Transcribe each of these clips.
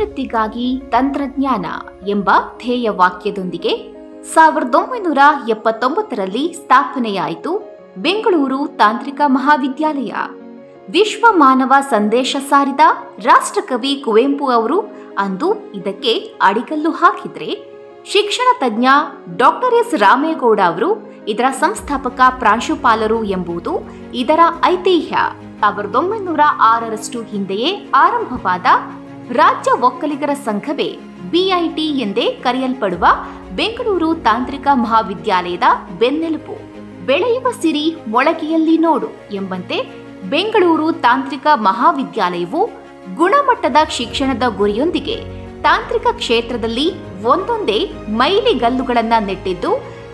ಅಭಿವೃದ್ಧಿಗಾಗಿ ತಂತ್ರಜ್ಞಾನ ಎಂಬ ಧ್ಯೇಯ ವಾಕ್ಯದೊಂದಿಗೆ 1979ರಲ್ಲಿ ಸ್ಥಾಪನೆಯಾಯಿತು ಬೆಂಗಳೂರು ತಾಂತ್ರಿಕ ಮಹಾವಿದ್ಯಾಲಯ. ವಿಶ್ವ ಮಾನವ ಸಂದೇಶ ಸಾರಿದ ರಾಷ್ಟ್ರಕವಿ ಕುವೆಂಪು ಅವರು ಅಂದು ಇದಕ್ಕೆ ಅಡಿಗಲ್ಲು ಹಾಕಿದ್ರೆ, ಶಿಕ್ಷಣ ತಜ್ಞ ಡಾಕ್ಟರ್ ಎಸ್ ರಾಮೇಗೌಡ ಅವರು ಇದರ ಸಂಸ್ಥಾಪಕ ಪ್ರಾಂಶುಪಾಲರು ಎಂಬುದು ಇದರ ಐತಿಹ್ಯ. 1906ರಷ್ಟು ಹಿಂದೆಯೇ ಆರಂಭವಾದ ರಾಜ್ಯ ಒಕ್ಕಲಿಗರ ಸಂಘವೇ ಬಿಐಟಿ ಎಂದೇ ಕರೆಯಲ್ಪಡುವ ಬೆಂಗಳೂರು ತಾಂತ್ರಿಕ ಮಹಾವಿದ್ಯಾಲಯದ ಬೆನ್ನೆಲುಬು. ಬೆಳೆಯುವ ಸಿರಿ ಮೊಳಗೆಯಲ್ಲಿ ನೋಡು ಎಂಬಂತೆ ಬೆಂಗಳೂರು ತಾಂತ್ರಿಕ ಮಹಾವಿದ್ಯಾಲಯವು ಗುಣಮಟ್ಟದ ಶಿಕ್ಷಣದ ಗುರಿಯೊಂದಿಗೆ ತಾಂತ್ರಿಕ ಕ್ಷೇತ್ರದಲ್ಲಿ ಒಂದೊಂದೇ ಮೈಲಿಗಲ್ಲುಗಳನ್ನ ನೆಟ್ಟಿದ್ದು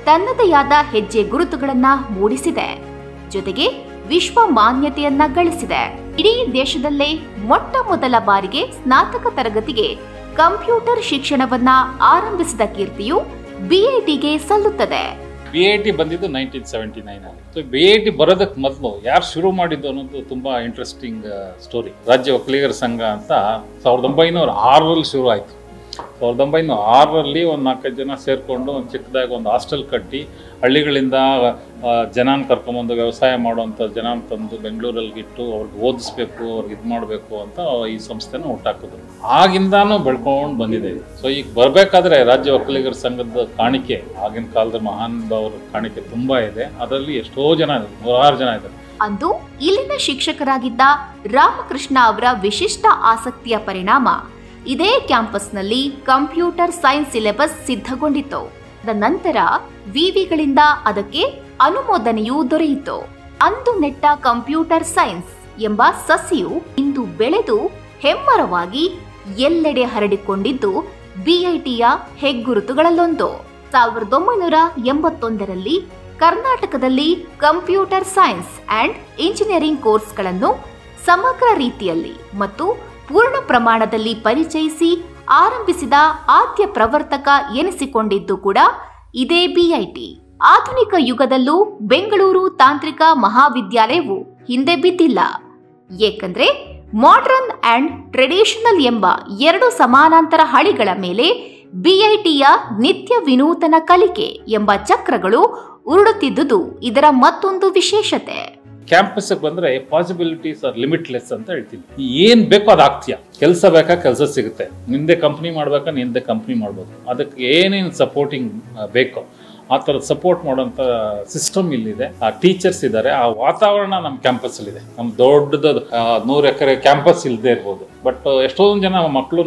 ತನ್ನದೇ ಆದ ಹೆಜ್ಜೆ ಗುರುತುಗಳನ್ನ ಮೂಡಿಸಿದೆ. ಜೊತೆಗೆ ವಿಶ್ವ ಮಾನ್ಯತೆಯನ್ನ ಗಳಿಸಿದೆ. ಇಡೀ ದೇಶದಲ್ಲೇ ಮೊಟ್ಟ ಮೊದಲ ಬಾರಿಗೆ ಸ್ನಾತಕ ತರಗತಿಗೆ ಕಂಪ್ಯೂಟರ್ ಶಿಕ್ಷಣವನ್ನ ಆರಂಭಿಸಿದ ಕೀರ್ತಿಯು ಬಿಐಟಿಗೆ ಸಲ್ಲುತ್ತದೆ. ಬಿಐಟಿ ಬಂದಿದ್ದು 1979 ಸೊ ಬಿಐಟಿ ಬರೋದಕ್ಕೆ ಮೊದಲು ಯಾರು ಶುರು ಮಾಡಿದ್ದು ಅನ್ನೋದು ತುಂಬಾ ಇಂಟ್ರೆಸ್ಟಿಂಗ್ ಸ್ಟೋರಿ. ರಾಜ್ಯ ಒಕ್ಕಲಿಗರ ಸಂಘ ಅಂತ 1906ರಲ್ಲಿ ಶುರು ಆಯಿತು. 1906ರಲ್ಲಿ ಒಂದು 4-5 ಜನ ಸೇರಿಕೊಂಡು ಒಂದು ಚಿಕ್ಕದಾಗಿ ಒಂದು ಹಾಸ್ಟೆಲ್ ಕಟ್ಟಿ ಹಳ್ಳಿಗಳಿಂದ ಜನಾನ್ ಕರ್ಕೊಂಬಂದು ವ್ಯವಸಾಯ ಮಾಡುವಂಥ ಜನಾನ್ ತಂದು ಬೆಂಗಳೂರಲ್ಲಿ ಇಟ್ಟು ಅವ್ರಿಗೆ ಓದಿಸ್ಬೇಕು, ಅವ್ರಿಗೆ ಇದು ಮಾಡಬೇಕು ಅಂತ ಈ ಸಂಸ್ಥೆನ ಹುಟ್ಟಾಕಿದ್ರು. ಆಗಿಂದಾನು ಬೆಳ್ಕೊಂಡು ಬಂದಿದೆ. ಸೊ ಈಗ ಬರಬೇಕಾದ್ರೆ ರಾಜ್ಯ ಒಕ್ಕಲಿಗರ ಸಂಘದ ಕಾಣಿಕೆ, ಆಗಿನ ಕಾಲದ ಮಹಾನ್ ಭಾವರ ಕಾಣಿಕೆ ತುಂಬ ಇದೆ. ಅದರಲ್ಲಿ ಎಷ್ಟೋ ಜನ, 106 ಜನ ಇದ್ದಾರೆ. ಅಂದು ಇಲ್ಲಿನ ಶಿಕ್ಷಕರಾಗಿದ್ದ ರಾಮಕೃಷ್ಣ ಅವರ ವಿಶಿಷ್ಟ ಆಸಕ್ತಿಯ ಪರಿಣಾಮ ಇದೇ ಕ್ಯಾಂಪಸ್ನಲ್ಲಿ ಕಂಪ್ಯೂಟರ್ ಸೈನ್ಸ್ ಸಿಲೆಬಸ್ ಸಿದ್ಧಗೊಂಡಿತ್ತು. ನಂತರ ವಿವಿಗಳಿಂದ ಅದಕ್ಕೆ ಅನುಮೋದನೆಯೂ ದೊರೆಯಿತು. ಅಂದು ನೆಟ್ಟ ಕಂಪ್ಯೂಟರ್ ಸೈನ್ಸ್ ಎಂಬ ಸಸಿಯು ಇಂದು ಬೆಳೆದು ಹೆಮ್ಮರವಾಗಿ ಎಲ್ಲೆಡೆ ಹರಡಿಕೊಂಡಿದ್ದು ಬಿಐಟಿಯ ಹೆಗ್ಗುರುತುಗಳಲ್ಲೊಂದು. 1981ರಲ್ಲಿ ಕರ್ನಾಟಕದಲ್ಲಿ ಕಂಪ್ಯೂಟರ್ ಸೈನ್ಸ್ ಅಂಡ್ ಇಂಜಿನಿಯರಿಂಗ್ ಕೋರ್ಸ್ಗಳನ್ನು ಸಮಗ್ರ ರೀತಿಯಲ್ಲಿ ಮತ್ತು ಪೂರ್ಣ ಪ್ರಮಾಣದಲ್ಲಿ ಪರಿಚಯಿಸಿ ಆರಂಭಿಸಿದ ಆದ್ಯ ಪ್ರವರ್ತಕ ಎನಿಸಿಕೊಂಡಿದ್ದು ಕೂಡ ಇದೇ ಬಿಐಟಿ. ಆಧುನಿಕ ಯುಗದಲ್ಲೂ ಬೆಂಗಳೂರು ತಾಂತ್ರಿಕ ಮಹಾವಿದ್ಯಾಲಯವು ಹಿಂದೆ ಬಿದ್ದಿಲ್ಲ. ಏಕೆಂದ್ರೆ ಮಾಡರ್ನ್ ಅಂಡ್ ಟ್ರೆಡಿಷನಲ್ ಎಂಬ 2 ಸಮಾನಾಂತರ ಹಳಿಗಳ ಮೇಲೆ ಬಿಐಟಿಯ ನಿತ್ಯ ವಿನೂತನ ಕಲಿಕೆ ಎಂಬ ಚಕ್ರಗಳು ಉರುಳುತ್ತಿದ್ದುದು ಇದರ ಮತ್ತೊಂದು ವಿಶೇಷತೆ. ಕ್ಯಾಂಪಸ್ಗೆ ಬಂದರೆ ಪಾಸಿಬಿಲಿಟೀಸ್ ಆರ್ ಲಿಮಿಟ್ಲೆಸ್ ಅಂತ ಹೇಳ್ತೀನಿ. ಏನು ಬೇಕೋ ಅದು ಆಗ್ತೀಯ. ಕೆಲಸ ಬೇಕಾ ಕೆಲಸ ಸಿಗುತ್ತೆ. ನಿಂದೆ ಕಂಪ್ನಿ ಮಾಡ್ಬೇಕಾ ನಿಂದೆ ಕಂಪ್ನಿ ಮಾಡ್ಬೋದು. ಅದಕ್ಕೆ ಏನೇನು ಸಪೋರ್ಟಿಂಗ್ ಬೇಕೋ ಆ ಥರದ ಸಪೋರ್ಟ್ ಮಾಡೋಂಥ ಸಿಸ್ಟಮ್ ಇಲ್ಲಿದೆ. ಆ ಟೀಚರ್ಸ್ ಇದ್ದಾರೆ. ಆ ವಾತಾವರಣ ನಮ್ಮ ಕ್ಯಾಂಪಸ್ಸಲ್ಲಿದೆ. ನಮ್ಮ ದೊಡ್ಡದು 100 ಎಕರೆ ಕ್ಯಾಂಪಸ್ ಇಲ್ಲದೆ ಇರ್ಬೋದು. ಬಟ್ ಎಷ್ಟೊಂದು ಜನ ಮಕ್ಕಳು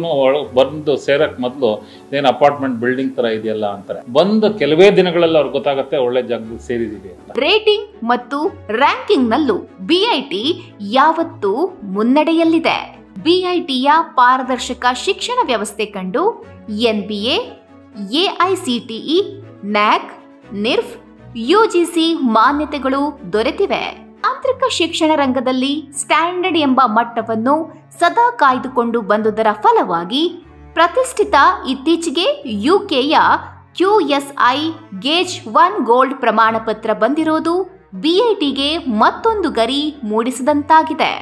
ಬಂದು ಸೇರಕ್ಕೆ ಮೊದಲು ಏನು ಅಪಾರ್ಟ್ಮೆಂಟ್ ಬಿಲ್ಡಿಂಗ್ ಥರ ಇದೆಯಲ್ಲ ಅಂತಾರೆ. ಬಂದು ಕೆಲವೇ ದಿನಗಳಲ್ಲಿ ಅವ್ರಿಗೆ ಗೊತ್ತಾಗುತ್ತೆ ಒಳ್ಳೆ ಜಾಗದಲ್ಲಿ ಸೇರಿದ್ದೀವಿ ಅಂತ. ರೇಟಿಂಗ್ ಮತ್ತು ರ್ಯಾಂಕಿಂಗ್ ನಲ್ಲೂ ಬಿಐಟಿ ಯಾವತ್ತೂ ಮುನ್ನಡೆಯಲ್ಲಿದೆ. ಬಿಐಟಿಯ ಪಾರದರ್ಶಕ ಶಿಕ್ಷಣ ವ್ಯವಸ್ಥೆ ಕಂಡು ಎನ್ಬಿಎ, ಎಐಸಿಟಿಇ, ನ್ಯಾಕ್, ನಿರ್ಫ್, ಯುಜಿಸಿ ಮಾನ್ಯತೆಗಳು ದೊರೆತಿವೆ. ತಾಂತ್ರಿಕ ಶಿಕ್ಷಣ ರಂಗದಲ್ಲಿ ಸ್ಟ್ಯಾಂಡರ್ಡ್ ಎಂಬ ಮಟ್ಟವನ್ನು ಸದಾ ಕಾಯ್ದುಕೊಂಡು ಬಂದುದರ ಫಲವಾಗಿ ಪ್ರತಿಷ್ಠಿತ ಇತ್ತೀಚೆಗೆ ಯುಕೆಯ QSI ಗೇಜ್ 1 ಗೋಲ್ಡ್ ಪ್ರಮಾಣ ಪತ್ರ ಬಂದಿರೋದು ಬಿಐಟಿಗೆ ಮತ್ತೊಂದು ಗರಿ ಮೂಡಿಸಿದಂತಾಗಿದೆ.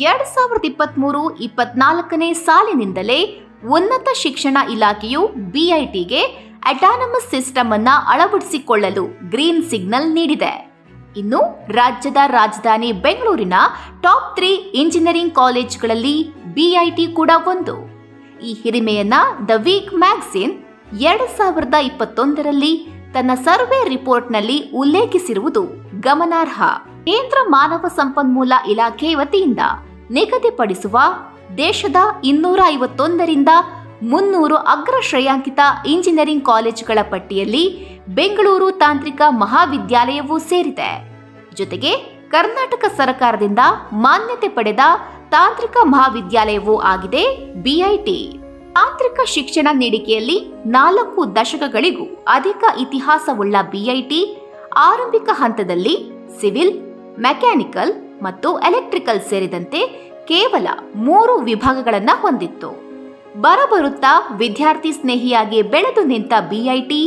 2023-24ನೇ ಸಾಲಿನಿಂದಲೇ ಉನ್ನತ ಶಿಕ್ಷಣ ಇಲಾಖೆಯು ಬಿಐಟಿಗೆ ಅಟಾನಮಸ್ ಸಿಸ್ಟಮ್ ಅನ್ನ ಅಳವಡಿಸಿಕೊಳ್ಳಲು ಗ್ರೀನ್ ಸಿಗ್ನಲ್ ನೀಡಿದೆ. ಇನ್ನು ರಾಜ್ಯದ ರಾಜಧಾನಿ ಬೆಂಗಳೂರಿನ ಟಾಪ್ 3 ಇಂಜಿನಿಯರಿಂಗ್ ಕಾಲೇಜುಗಳಲ್ಲಿ ಬಿಐಟಿ ಕೂಡ ಒಂದು. ಈ ಹಿರಿಮೆಯನ್ನ ದ ವೀಕ್ ಮ್ಯಾಗಝಿನ್ 2021ರಲ್ಲಿ ತನ್ನ ಸರ್ವೆ ರಿಪೋರ್ಟ್ನಲ್ಲಿ ಉಲ್ಲೇಖಿಸಿರುವುದು ಗಮನಾರ್ಹ. ಕೇಂದ್ರ ಮಾನವ ಸಂಪನ್ಮೂಲ ಇಲಾಖೆ ವತಿಯಿಂದ ನಿಗದಿಪಡಿಸುವ ದೇಶದ 251ರಿಂದ 300 ಅಗ್ರ ಶ್ರೇಯಾಂಕಿತ ಇಂಜಿನಿಯರಿಂಗ್ ಕಾಲೇಜುಗಳ ಪಟ್ಟಿಯಲ್ಲಿ ಬೆಂಗಳೂರು ತಾಂತ್ರಿಕ ಮಹಾವಿದ್ಯಾಲಯವೂ ಸೇರಿದೆ. ಜೊತೆಗೆ ಕರ್ನಾಟಕ ಸರ್ಕಾರದಿಂದ ಮಾನ್ಯತೆ ಪಡೆದ ತಾಂತ್ರಿಕ ಮಹಾವಿದ್ಯಾಲಯವೂ ಆಗಿದೆ ಬಿಐಟಿ. ತಾಂತ್ರಿಕ ಶಿಕ್ಷಣ ನೀಡಿಕೆಯಲ್ಲಿ 4 ದಶಕಗಳಿಗೂ ಅಧಿಕ ಇತಿಹಾಸವುಳ್ಳ ಬಿಐಟಿ ಆರಂಭಿಕ ಹಂತದಲ್ಲಿ ಸಿವಿಲ್, ಮೆಕ್ಯಾನಿಕಲ್ ಮತ್ತು ಎಲೆಕ್ಟ್ರಿಕಲ್ ಸೇರಿದಂತೆ ಕೇವಲ 3 ವಿಭಾಗಗಳನ್ನು ಹೊಂದಿತ್ತು. ಬರಬರುತ್ತಾ ವಿದ್ಯಾರ್ಥಿ ಸ್ನೇಹಿಯಾಗಿ ಬೆಳೆದು ನಿಂತ ಬಿಐಟಿ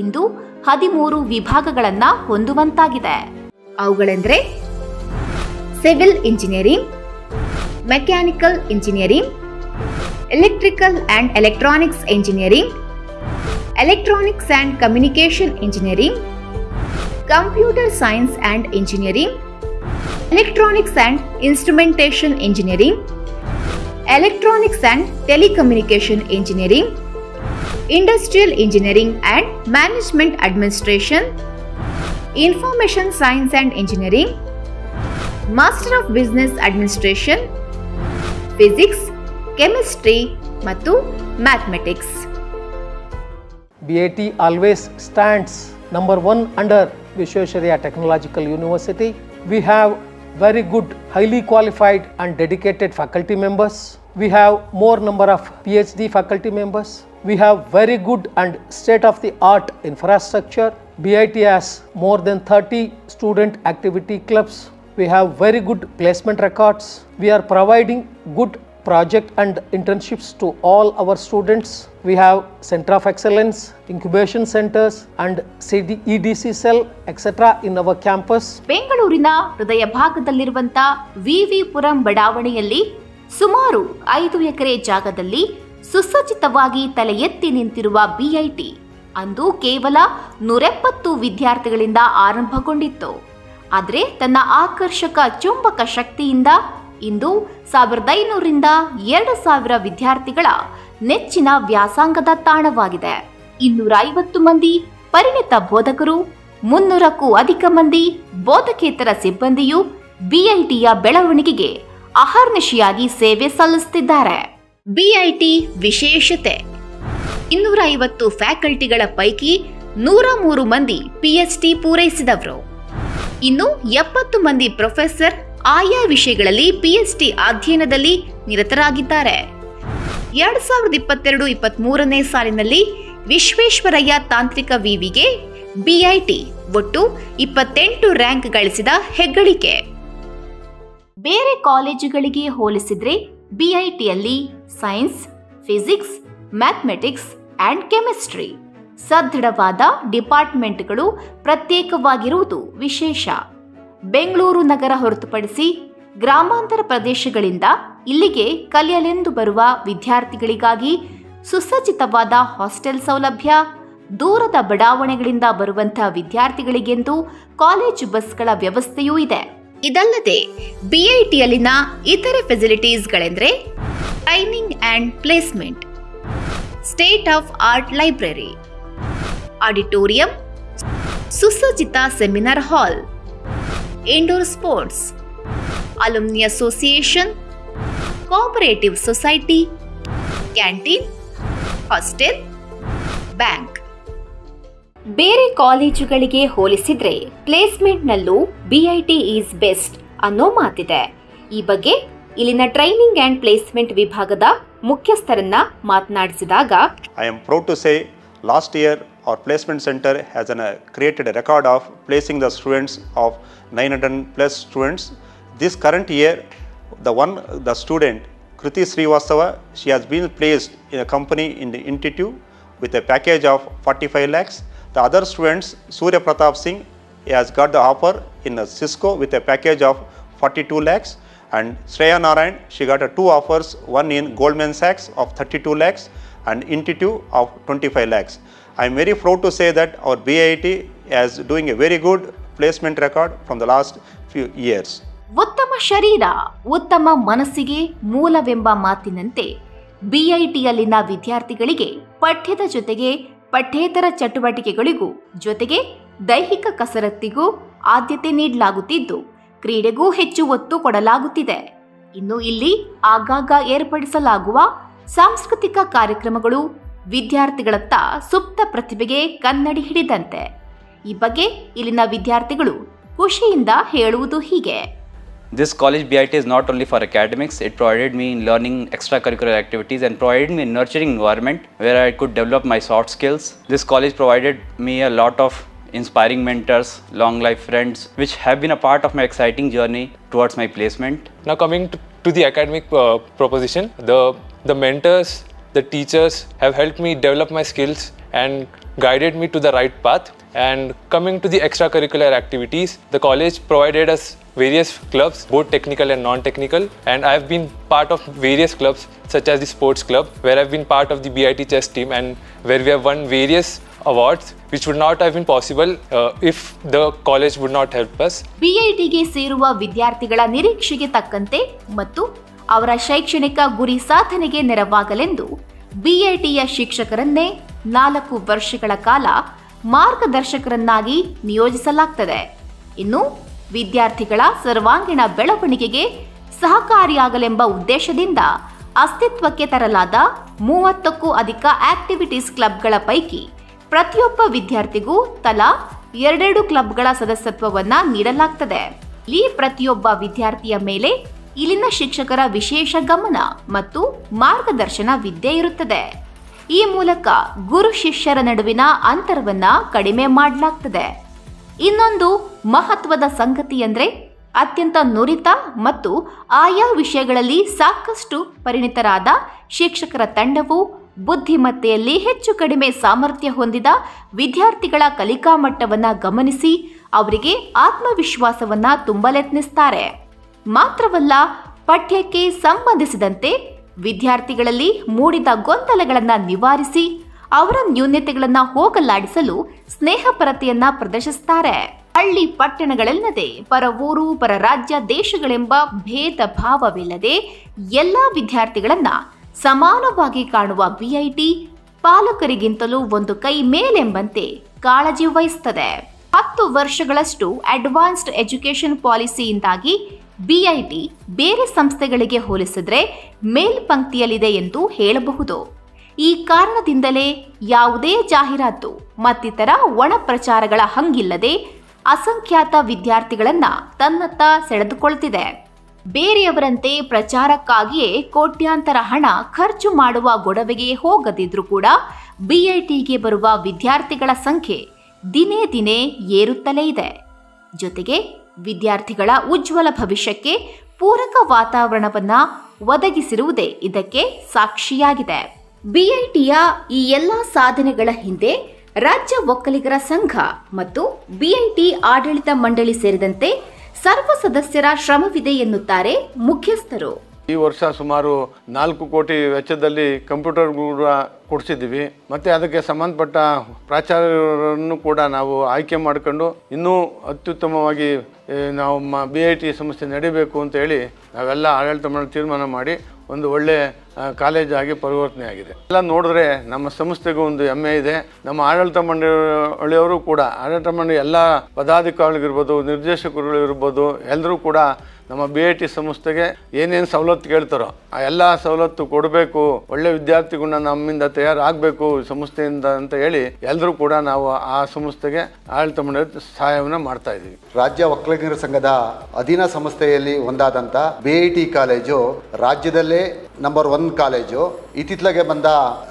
ಇಂದು 13 ವಿಭಾಗಗಳನ್ನ ಹೊಂದುವಂತಾಗಿದೆ. ಅವುಗಳೆಂದರೆ civil engineering, mechanical engineering, Electrical and Electronics Engineering, Electronics and Communication Engineering, Computer Science and Engineering, Electronics and Instrumentation Engineering, Electronics and Telecommunication Engineering, Industrial Engineering and Management Administration, Information Science and Engineering, Master of Business Administration, Physics, Chemistry ಮತ್ತು Mathematics. BIT always stands number 1 under Visvesvaraya Technological University. We have very good, highly qualified and dedicated faculty members. We have more number of PhD faculty members. We have very good and state-of-the-art infrastructure. BIT has more than 30 student activity clubs. We have very good placement records. We are providing good project and internships to all our students. We have Center of Excellence, incubation centers and EDC cell, etc. in our campus. ಬೆಂಗಳೂರಿನ ಹೃದಯ ಭಾಗದಲ್ಲಿರುವಂತ ವಿವಿ ಪುರಂ ಬಡಾವಣೆಯಲ್ಲಿ ಸುಮಾರು 5 ಎಕರೆ ಜಾಗದಲ್ಲಿ ಸುಸಜ್ಜಿತವಾಗಿ ತಲೆ ಎತ್ತಿ ನಿಂತಿರುವ BIT ಅಂದು ಕೇವಲ 170 ವಿದ್ಯಾರ್ಥಿಗಳಿಂದ ಆರಂಭಗೊಂಡಿತ್ತು. ಆದರೆ ತನ್ನ ಆಕರ್ಷಕ ಚುಂಬಕ ಶಕ್ತಿಯಿಂದ ಇಂದು 1500ರಿಂದ 2000 ವಿದ್ಯಾರ್ಥಿಗಳ ನೆಚ್ಚಿನ ವ್ಯಾಸಂಗದ ತಾಣವಾಗಿದೆ. 250 ಮಂದಿ ಪರಿಣಿತ ಬೋಧಕರು, 300ಕ್ಕೂ ಅಧಿಕ ಮಂದಿ ಬೋಧಕೇತರ ಸಿಬ್ಬಂದಿಯು ಬಿಐಟಿಯ ಬೆಳವಣಿಗೆಗೆ ಅಹರ್ನಿಶಿಯಾಗಿ ಸೇವೆ ಸಲ್ಲಿಸುತ್ತಿದ್ದಾರೆ. ಬಿಐಟಿ ವಿಶೇಷತೆ: 250 ಫ್ಯಾಕಲ್ಟಿಗಳ ಪೈಕಿ 103 ಮಂದಿ ಪಿಎಚ್ಡಿ ಪೂರೈಸಿದವರು. ಇನ್ನು 70 ಮಂದಿ ಪ್ರೊಫೆಸರ್ ಆಯಾ ವಿಷಯಗಳಲ್ಲಿ ಪಿಎಚ್ಡಿ ಅಧ್ಯಯನದಲ್ಲಿ ನಿರತರಾಗಿದ್ದಾರೆ. 2022-23ನೇ ಸಾಲಿನಲ್ಲಿ ವಿಶ್ವೇಶ್ವರಯ್ಯ ತಾಂತ್ರಿಕ ವಿವಿಗೆ ಬಿಐಟಿ ಒಟ್ಟು 28 ರ್ಯಾಂಕ್ ಗಳಿಸಿದ ಹೆಗ್ಗಳಿಕೆ. ಬೇರೆ ಕಾಲೇಜುಗಳಿಗೆ ಹೋಲಿಸಿದ್ರೆ ಬಿಐಟಿಯಲ್ಲಿ science, physics, mathematics and chemistry ಸದೃಢವಾದ ಡಿಪಾರ್ಟ್ಮೆಂಟ್ಗಳು ಪ್ರತ್ಯೇಕವಾಗಿರುವುದು ವಿಶೇಷ. ಬೆಂಗಳೂರು ನಗರ ಹೊರತುಪಡಿಸಿ ಗ್ರಾಮಾಂತರ ಪ್ರದೇಶಗಳಿಂದ ಇಲ್ಲಿಗೆ ಕಲಿಯಲೆಂದು ಬರುವ ವಿದ್ಯಾರ್ಥಿಗಳಿಗಾಗಿ ಸುಸಜ್ಜಿತವಾದ ಹಾಸ್ಟೆಲ್ ಸೌಲಭ್ಯ, ದೂರದ ಬಡಾವಣೆಗಳಿಂದ ಬರುವಂತಹ ವಿದ್ಯಾರ್ಥಿಗಳಿಗೆಂದು ಕಾಲೇಜು ಬಸ್ಗಳ ವ್ಯವಸ್ಥೆಯೂ ಇದೆ. ಇದಲ್ಲದೆ ಬಿಐಟಿಯಲ್ಲಿನ ಇತರೆ ಫೆಸಿಲಿಟೀಸ್ಗಳೆಂದರೆ training and placement, state of art library, auditorium, ಸುಸಜ್ಜಿತ seminar hall, indoor sports, alumni association, cooperative society, canteen, hostel, bank. ಬೇರೆ ಕಾಲೇಜುಗಳಿಗೆ ಹೋಲಿಸಿದ್ರೆ ಪ್ಲೇಸ್ಮೆಂಟ್ನಲ್ಲೂ ಬಿಐಟಿ ಈಸ್ ಬೆಸ್ಟ್ ಅನ್ನೋ ಮಾತಿದೆ. ಈ ಬಗ್ಗೆ ಇಲ್ಲಿನ ಟ್ರೈನಿಂಗ್ ಅಂಡ್ ಪ್ಲೇಸ್ಮೆಂಟ್ ವಿಭಾಗದ ಮುಖ್ಯಸ್ಥರನ್ನ ಮಾತನಾಡಿಸಿದಾಗ, I am proud to say last year our placement center has created a record of placing the students of 900 plus students. This current year the student Kriti Srivastava, she has been placed in a company in the Institute with a package of 45 lakhs. The other students, Surya Pratap Singh, he has got the offer in a Cisco with a package of 42 lakhs, and Shreya Narayan, she got 2 offers, one in Goldman Sachs of 32 lakhs and Institute of 25 lakhs. I am very proud to say that our BIT is doing a very good placement record from the last few years. ಉತ್ತಮ ಶರೀರ ಉತ್ತಮ ಮನಸ್ಸಿಗೆ ಮೂಲವೆಂಬ ಮಾತಿನಂತೆ ಬಿಐಟಿಯಲ್ಲಿನ ವಿದ್ಯಾರ್ಥಿಗಳಿಗೆ ಪಠ್ಯದ ಜೊತೆಗೆ ಪಠ್ಯೇತರ ಚಟುವಟಿಕೆಗಳಿಗೂ ಜೊತೆಗೆ ದೈಹಿಕ ಕಸರತ್ತಿಗೂ ಆದ್ಯತೆ ನೀಡಲಾಗುತ್ತಿದ್ದು ಕ್ರೀಡೆಗೂ ಹೆಚ್ಚು ಒತ್ತು ಕೊಡಲಾಗುತ್ತಿದೆ. ಇನ್ನು ಇಲ್ಲಿ ಆಗಾಗ ಏರ್ಪಡಿಸಲಾಗುವ ಸಾಂಸ್ಕೃತಿಕ ಕಾರ್ಯಕ್ರಮಗಳು ವಿದ್ಯಾರ್ಥಿಗಳತ್ತ ಸುಪ್ತ ಪ್ರತಿಭೆಗೆ ಕನ್ನಡಿ ಹಿಡಿದಂತೆ. ಈ ಬಗ್ಗೆ ಇಲ್ಲಿನ ವಿದ್ಯಾರ್ಥಿಗಳು ಖುಷಿಯಿಂದ ಹೇಳುವುದು ಹೀಗೆ. This college BIT is not only for academics, it provided me in learning extracurricular activities and provided me a nurturing environment where I could develop my soft skills. This college provided me a lot of inspiring mentors, long life friends, which have been a part of my exciting journey towards my placement. Now coming to the academic proposition, the mentors, the teachers have helped me develop my skills and guided me to the right path. And coming to the extracurricular activities, the college provided us various clubs, both technical and non-technical, and I have been part of various clubs such as the sports club, where I've been part of the BIT chess team and where we have won various awards which would not have been possible if the college would not help us. BITಗೆ ಸೇರುವ ವಿದ್ಯಾರ್ಥಿಗಳ ನಿರೀಕ್ಷೆಗೆ ತಕ್ಕಂತೆ ಮತ್ತು ಅವರ ಶೈಕ್ಷಣಿಕ ಗುರಿ ಸಾಧನೆಗೆ ನೆರವಾಗಲೆಂದು BITಯ ಶಿಕ್ಷಕರನ್ನೇ 4 ವರ್ಷಗಳ ಕಾಲ ಮಾರ್ಗದರ್ಶಕರನ್ನಾಗಿ ನಿಯೋಜಿಸಲಾಗುತ್ತದೆ. ಇನ್ನು ವಿದ್ಯಾರ್ಥಿಗಳ ಸರ್ವಾಂಗೀಣ ಬೆಳವಣಿಗೆಗೆ ಸಹಕಾರಿಯಾಗಲೆಂಬ ಉದ್ದೇಶದಿಂದ ಅಸ್ತಿತ್ವಕ್ಕೆ ತರಲಾದ 30ಕ್ಕೂ ಅಧಿಕ ಆಕ್ಟಿವಿಟೀಸ್ ಕ್ಲಬ್ಗಳ ಪೈಕಿ ಪ್ರತಿಯೊಬ್ಬ ವಿದ್ಯಾರ್ಥಿಗೂ ತಲಾ 2 ಕ್ಲಬ್ಗಳ ಸದಸ್ಯತ್ವವನ್ನ ನೀಡಲಾಗುತ್ತದೆ. ಇಲ್ಲಿ ಪ್ರತಿಯೊಬ್ಬ ವಿದ್ಯಾರ್ಥಿಯ ಮೇಲೆ ಇಲ್ಲಿನ ಶಿಕ್ಷಕರ ವಿಶೇಷ ಗಮನ ಮತ್ತು ಮಾರ್ಗದರ್ಶನವಿದ್ದೇ ಇರುತ್ತದೆ. ಈ ಮೂಲಕ ಗುರು ಶಿಷ್ಯರ ನಡುವಿನ ಅಂತರವನ್ನ ಕಡಿಮೆ ಮಾಡಲಾಗುತ್ತದೆ. ಇನ್ನೊಂದು ಮಹತ್ವದ ಸಂಗತಿ ಎಂದರೆ ಅತ್ಯಂತ ನುರಿತ ಮತ್ತು ಆಯಾ ವಿಷಯಗಳಲ್ಲಿ ಸಾಕಷ್ಟು ಪರಿಣಿತರಾದ ಶಿಕ್ಷಕರ ತಂಡವು ಬುದ್ಧಿಮತ್ತೆಯಲ್ಲಿ ಹೆಚ್ಚು ಕಡಿಮೆ ಸಾಮರ್ಥ್ಯ ಹೊಂದಿದ ವಿದ್ಯಾರ್ಥಿಗಳ ಕಲಿಕಾ ಮಟ್ಟವನ್ನು ಗಮನಿಸಿ ಅವರಿಗೆ ಆತ್ಮವಿಶ್ವಾಸವನ್ನ ತುಂಬಲೆತ್ನಿಸ್ತಾರೆ. ಮಾತ್ರವಲ್ಲ, ಪಠ್ಯಕ್ಕೆ ಸಂಬಂಧಿಸಿದಂತೆ ವಿದ್ಯಾರ್ಥಿಗಳಲ್ಲಿ ಮೂಡಿದ ಗೊಂದಲಗಳನ್ನು ನಿವಾರಿಸಿ ಅವರ ನ್ಯೂನತೆಗಳನ್ನು ಹೋಗಲಾಡಿಸಲು ಸ್ನೇಹಪರತೆಯನ್ನ ಪ್ರದರ್ಶಿಸುತ್ತಾರೆ. ಹಳ್ಳಿ ಪಟ್ಟಣಗಳೆಲ್ಲದೆ ಪರ ಊರು ಪರ ರಾಜ್ಯ ದೇಶಗಳೆಂಬ ಭೇದ ಭಾವವಿಲ್ಲದೆ ಎಲ್ಲಾ ವಿದ್ಯಾರ್ಥಿಗಳನ್ನ ಸಮಾನವಾಗಿ ಕಾಣುವ BIT ಪಾಲಕರಿಗಿಂತಲೂ ಒಂದು ಕೈ ಮೇಲೆಂಬಂತೆ ಕಾಳಜಿ ವಹಿಸುತ್ತದೆ. 10 ವರ್ಷಗಳಷ್ಟು ಅಡ್ವಾನ್ಸ್ಡ್ ಎಜುಕೇಷನ್ ಪಾಲಿಸಿಯಿಂದಾಗಿ BIT ಬೇರೆ ಸಂಸ್ಥೆಗಳಿಗೆ ಹೋಲಿಸಿದ್ರೆ ಮೇಲ್ಪಂಕ್ತಿಯಲ್ಲಿದೆ ಎಂದು ಹೇಳಬಹುದು. ಈ ಕಾರಣದಿಂದಲೇ ಯಾವುದೇ ಜಾಹೀರಾತು ಮತ್ತಿತರ ಒಣ ಪ್ರಚಾರಗಳ ಹಂಗಿಲ್ಲದೆ ಅಸಂಖ್ಯಾತ ವಿದ್ಯಾರ್ಥಿಗಳನ್ನ ತನ್ನತ್ತ ಸೆಳೆದುಕೊಳ್ಳುತ್ತಿದೆ. ಬೇರೆಯವರಂತೆ ಪ್ರಚಾರಕ್ಕಾಗಿಯೇ ಕೋಟ್ಯಾಂತರ ಹಣ ಖರ್ಚು ಮಾಡುವ ಗೊಡವೆಗೆ ಹೋಗದಿದ್ರೂ ಕೂಡ BITಗೆ ಬರುವ ವಿದ್ಯಾರ್ಥಿಗಳ ಸಂಖ್ಯೆ ದಿನೇ ದಿನೇ ಏರುತ್ತಲೇ ಇದೆ. ಜೊತೆಗೆ ವಿದ್ಯಾರ್ಥಿಗಳ ಉಜ್ವಲ ಭವಿಷ್ಯಕ್ಕೆ ಪೂರಕ ವಾತಾವರಣವನ್ನ ಒದಗಿಸಿರುವುದೇ ಇದಕ್ಕೆ ಸಾಕ್ಷಿಯಾಗಿದೆ. BITಯ ಈ ಎಲ್ಲ ಸಾಧನೆಗಳ ಹಿಂದೆ ರಾಜ್ಯ ಒಕ್ಕಲಿಗರ ಸಂಘ ಮತ್ತು BIT ಆಡಳಿತ ಮಂಡಳಿ ಸೇರಿದಂತೆ ಸರ್ವ ಸದಸ್ಯರ ಶ್ರಮವಿದೆ ಎನ್ನುತ್ತಾರೆ ಮುಖ್ಯಸ್ಥರು. ಈ ವರ್ಷ ಸುಮಾರು 4 ಕೋಟಿ ವೆಚ್ಚದಲ್ಲಿ ಕಂಪ್ಯೂಟರ್ ಕೂಡ ಕೊಡಿಸಿದ್ದೀವಿ. ಮತ್ತು ಅದಕ್ಕೆ ಸಂಬಂಧಪಟ್ಟ ಪ್ರಾಚಾರ್ಯರನ್ನು ಕೂಡ ನಾವು ಆಯ್ಕೆ ಮಾಡಿಕೊಂಡು ಇನ್ನೂ ಅತ್ಯುತ್ತಮವಾಗಿ ನಾವು BIT ಸಂಸ್ಥೆ ನಡಿಬೇಕು ಅಂತ ಹೇಳಿ ನಾವೆಲ್ಲ ಆಡಳಿತ ಮಂಡಳಿ ತೀರ್ಮಾನ ಮಾಡಿ ಒಂದು ಒಳ್ಳೆ ಕಾಲೇಜ್ ಆಗಿ ಪರಿವರ್ತನೆ ಆಗಿದೆ. ಎಲ್ಲ ನೋಡಿದ್ರೆ ನಮ್ಮ ಸಂಸ್ಥೆಗೂ ಒಂದು ಹೆಮ್ಮೆ ಇದೆ. ನಮ್ಮ ಆಡಳಿತ ಮಂಡಳಿಯವರು ಕೂಡ ಆಡಳಿತ ಮಂಡಳಿ ಎಲ್ಲ ಪದಾಧಿಕಾರಿಗಳಿರ್ಬೋದು, ನಿರ್ದೇಶಕರು ಇರ್ಬೋದು, ಎಲ್ಲರೂ ಕೂಡ ನಮ್ಮ BIT ಸಂಸ್ಥೆಗೆ ಏನೇನು ಸವಲತ್ತು ಕೇಳ್ತಾರೋ ಆ ಎಲ್ಲ ಸವಲತ್ತು ಕೊಡಬೇಕು, ಒಳ್ಳೆ ವಿದ್ಯಾರ್ಥಿಗಳನ್ನ ನಮ್ಮಿಂದ ತಯಾರಾಗಬೇಕು ಸಂಸ್ಥೆಯಿಂದ ಅಂತ ಹೇಳಿ ಎಲ್ಲರೂ ಕೂಡ ನಾವು ಆ ಸಂಸ್ಥೆಗೆ ಆಡಳಿತ ಮಂಡಳಿ ಸಹಾಯವನ್ನು ಮಾಡ್ತಾ ಇದ್ದೀವಿ. ರಾಜ್ಯ ಒಕ್ಕಲಿಗರ ಸಂಘದ ಅಧೀನ ಸಂಸ್ಥೆಯಲ್ಲಿ ಒಂದಾದಂಥ BIT ಕಾಲೇಜು ರಾಜ್ಯದಲ್ಲೇ ನಂಬರ್ 1 ಕಾಲೇಜು. ಇತ್ತೀಚೆಗೆ ಬಂದ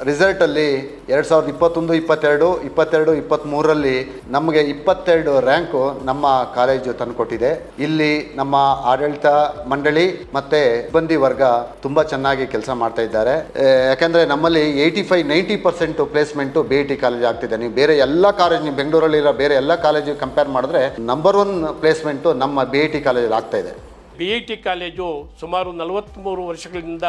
ರಿಸಲ್ಟಲ್ಲಿ 2021, 22, 22, 23ರಲ್ಲಿ ನಮಗೆ 22 ರ್ಯಾಂಕು ನಮ್ಮ ಕಾಲೇಜು ತಂದುಕೊಟ್ಟಿದೆ. ಇಲ್ಲಿ ನಮ್ಮ ಆಡಳಿತ ಮಂಡಳಿ ಮತ್ತು ಸಿಬ್ಬಂದಿ ವರ್ಗ ತುಂಬ ಚೆನ್ನಾಗಿ ಕೆಲಸ ಮಾಡ್ತಾ ಇದ್ದಾರೆ. ಯಾಕೆಂದರೆ ನಮ್ಮಲ್ಲಿ 85-90% ಪ್ಲೇಸ್ಮೆಂಟು BIT ಕಾಲೇಜ್ ಆಗ್ತಿದೆ. ನೀವು ಬೇರೆ ಎಲ್ಲ ಕಾಲೇಜ್, ನೀವು ಬೆಂಗಳೂರಲ್ಲಿರೋ ಬೇರೆ ಎಲ್ಲ ಕಾಲೇಜಿಗೆ ಕಂಪೇರ್ ಮಾಡಿದ್ರೆ ನಂಬರ್ 1 ಪ್ಲೇಸ್ಮೆಂಟು ನಮ್ಮ BIT ಕಾಲೇಜಲ್ಲಿ ಆಗ್ತಾ ಇದೆ. BIT ಕಾಲೇಜು ಸುಮಾರು 43 ವರ್ಷಗಳಿಂದ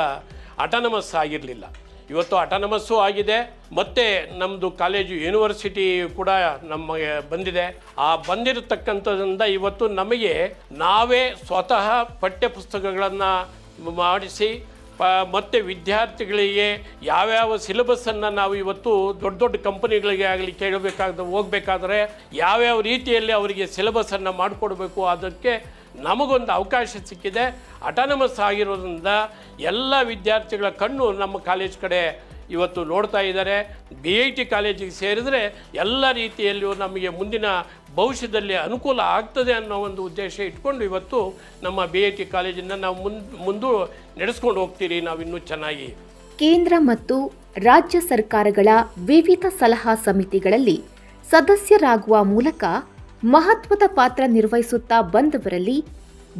ಅಟಾನಮಸ್ ಆಗಿರಲಿಲ್ಲ. ಇವತ್ತು ಅಟಾನಮಸ್ಸು ಆಗಿದೆ. ಮತ್ತು ನಮ್ಮದು ಕಾಲೇಜು ಯೂನಿವರ್ಸಿಟಿ ಕೂಡ ನಮಗೆ ಬಂದಿದೆ. ಆ ಬಂದಿರತಕ್ಕಂಥದ್ರಿಂದ ಇವತ್ತು ನಮಗೆ ನಾವೇ ಸ್ವತಃ ಪಠ್ಯಪುಸ್ತಕಗಳನ್ನು ಮಾಡಿಸಿ ಮತ್ತು ವಿದ್ಯಾರ್ಥಿಗಳಿಗೆ ಯಾವ್ಯಾವ ಸಿಲೆಬಸ್ಸನ್ನು ನಾವು ಇವತ್ತು ದೊಡ್ಡ ದೊಡ್ಡ ಕಂಪನಿಗಳಿಗೆ ಆಗಲಿ ಹೋಗಬೇಕಾದ್ರೆ ಯಾವ್ಯಾವ ರೀತಿಯಲ್ಲಿ ಅವರಿಗೆ ಸಿಲೆಬಸ್ಸನ್ನು ಮಾಡಿಕೊಡ್ಬೇಕು, ಅದಕ್ಕೆ ನಮಗೊಂದು ಅವಕಾಶ ಸಿಕ್ಕಿದೆ. ಅಟಾನಮಸ್ ಆಗಿರೋದ್ರಿಂದ ಎಲ್ಲ ವಿದ್ಯಾರ್ಥಿಗಳ ಕಣ್ಣು ನಮ್ಮ ಕಾಲೇಜ್ ಕಡೆ ಇವತ್ತು ನೋಡ್ತಾ ಇದ್ದಾರೆ. BIT ಕಾಲೇಜಿಗೆ ಸೇರಿದರೆ ಎಲ್ಲ ರೀತಿಯಲ್ಲಿಯೂ ನಮಗೆ ಮುಂದಿನ ಭವಿಷ್ಯದಲ್ಲಿ ಅನುಕೂಲ ಆಗ್ತದೆ ಅನ್ನೋ ಒಂದು ಉದ್ದೇಶ ಇಟ್ಕೊಂಡು ಇವತ್ತು ನಮ್ಮ BIT ಕಾಲೇಜನ್ನು ನಾವು ಮುಂದೆ ನಡೆಸ್ಕೊಂಡು ಹೋಗ್ತೀರಿ ನಾವು ಇನ್ನೂ ಚೆನ್ನಾಗಿ. ಕೇಂದ್ರ ಮತ್ತು ರಾಜ್ಯ ಸರ್ಕಾರಗಳ ವಿವಿಧ ಸಲಹಾ ಸಮಿತಿಗಳಲ್ಲಿ ಸದಸ್ಯರಾಗುವ ಮೂಲಕ ಮಹತ್ವದ ಪಾತ್ರ ನಿರ್ವಹಿಸುತ್ತಾ ಬಂದವರಲ್ಲಿ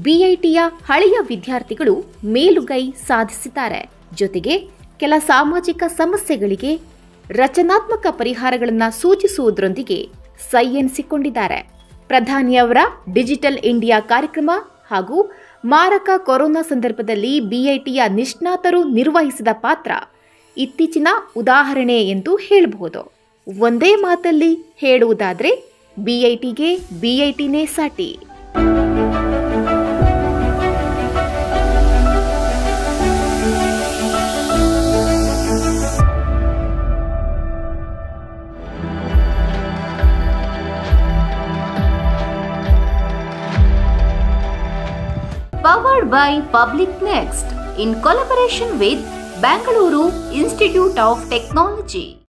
BITಯ ಹಳೆಯ ವಿದ್ಯಾರ್ಥಿಗಳು ಮೇಲುಗೈ ಸಾಧಿಸಿದ್ದಾರೆ. ಜೊತೆಗೆ ಕೆಲ ಸಾಮಾಜಿಕ ಸಮಸ್ಯೆಗಳಿಗೆ ರಚನಾತ್ಮಕ ಪರಿಹಾರಗಳನ್ನು ಸೂಚಿಸುವುದರೊಂದಿಗೆ ಸೈ ಎನಿಸಿಕೊಂಡಿದ್ದಾರೆ. ಪ್ರಧಾನಿಯವರ ಡಿಜಿಟಲ್ ಇಂಡಿಯಾ ಕಾರ್ಯಕ್ರಮ ಹಾಗೂ ಮಾರಕ ಕೊರೋನಾ ಸಂದರ್ಭದಲ್ಲಿ ಬಿಐಟಿಯ ನಿಷ್ಣಾತರು ನಿರ್ವಹಿಸಿದ ಪಾತ್ರ ಇತ್ತೀಚಿನ ಉದಾಹರಣೆ ಎಂದು ಹೇಳಬಹುದು. ಒಂದೇ ಮಾತಲ್ಲಿ ಹೇಳುವುದಾದರೆ ಬಿಐಟಿಗೆ ಬಿಐಟಿನೇ ಸಾಟಿ. Powered by Public Next in collaboration with Bangalore Institute of Technology.